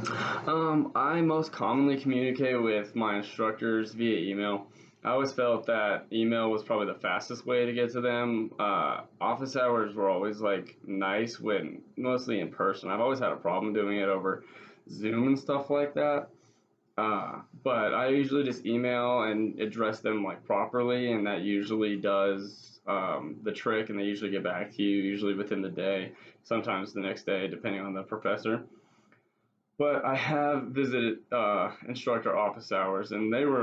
I most commonly communicate with my instructors via email. I always felt that email was probably the fastest way to get to them. Office hours were always like nice when mostly in person. I've always had a problem doing it over Zoom and stuff like that. But I usually just email and address them like properly, and that usually does the trick. And they usually get back to you, usually within the day, sometimes the next day, depending on the professor. But I have visited instructor office hours, and they were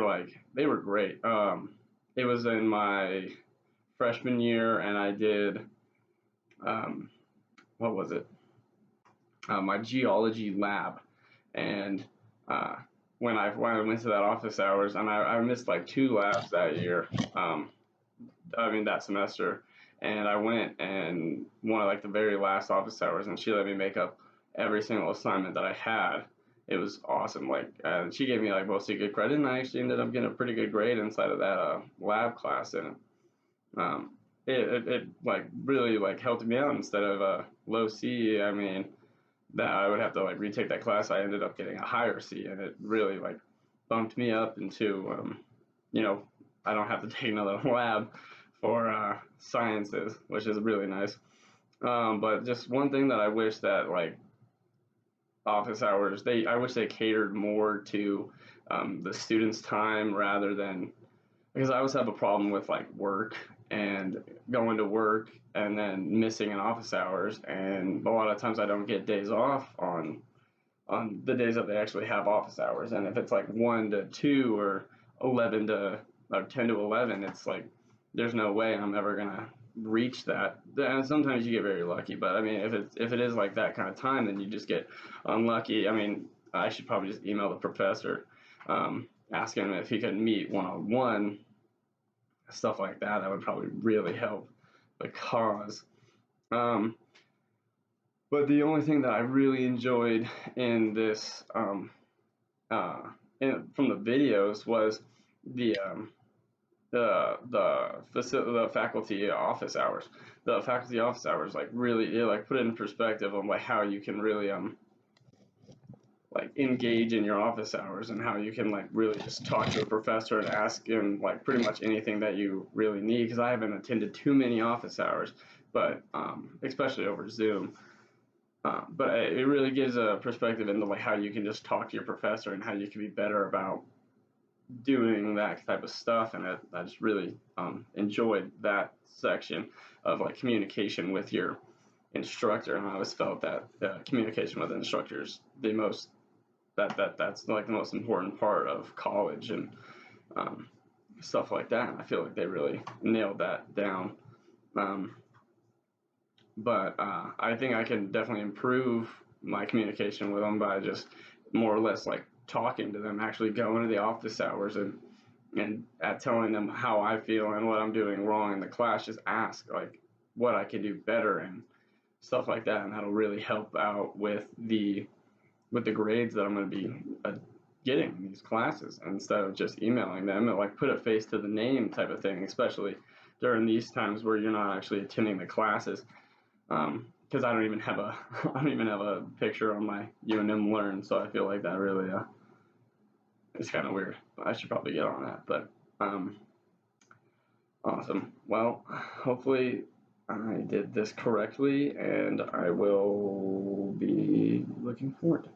great. It was in my freshman year, and I did um, what was it? My geology lab, and uh, when I went to that office hours, and I missed like two labs that year. I mean that semester, and I went and one of like the very last office hours, and she let me make up every single assignment that I had. It was awesome. Like, she gave me like mostly good credit, and I actually ended up getting a pretty good grade inside of that lab class, and um, it like really like helped me out instead of a low C. I mean, that I would have to like retake that class. I ended up getting a higher C, and it really like bumped me up into you know, I don't have to take another lab for sciences, which is really nice. But just one thing that I wish that like office hours, I wish they catered more to the students' time rather than, because I always have a problem with like work and going to work and then missing an office hours, and a lot of times I don't get days off on the days that they actually have office hours. And if it's like 1 to 2 or 11 to or 10 to 11, it's like there's no way I'm ever gonna reach that. And sometimes you get very lucky, but I mean, if it is like that kind of time, then you just get unlucky. I mean, I should probably just email the professor, ask him if he could meet one on one, stuff like that. That would probably really help the cause. Um, but the only thing that I really enjoyed in this uh, from the videos was the the faculty office hours. The faculty office hours like really, it like put it in perspective of like how you can really like engage in your office hours, and how you can like really just talk to a professor and ask him like pretty much anything that you really need. Because I haven't attended too many office hours, but especially over Zoom. But it really gives a perspective into like how you can just talk to your professor and how you can be better about doing that type of stuff. And I just really enjoyed that section of like communication with your instructor. And I always felt that communication with instructors the most that's like the most important part of college and um, stuff like that. And I feel like they really nailed that down. Um, but I think I can definitely improve my communication with them by just more or less like talking to them, actually going to the office hours and at telling them how I feel and what I'm doing wrong in the class. Just ask like what I can do better and stuff like that, and that'll really help out with the grades that I'm going to be getting in these classes, instead of just emailing them and like put a face to the name type of thing, especially during these times where you're not actually attending the classes. Because I don't even have a I don't even have a picture on my UNM Learn, so I feel like that really it's kind of weird. I should probably get on that, but awesome. Well, hopefully I did this correctly, and I will be looking forward to it.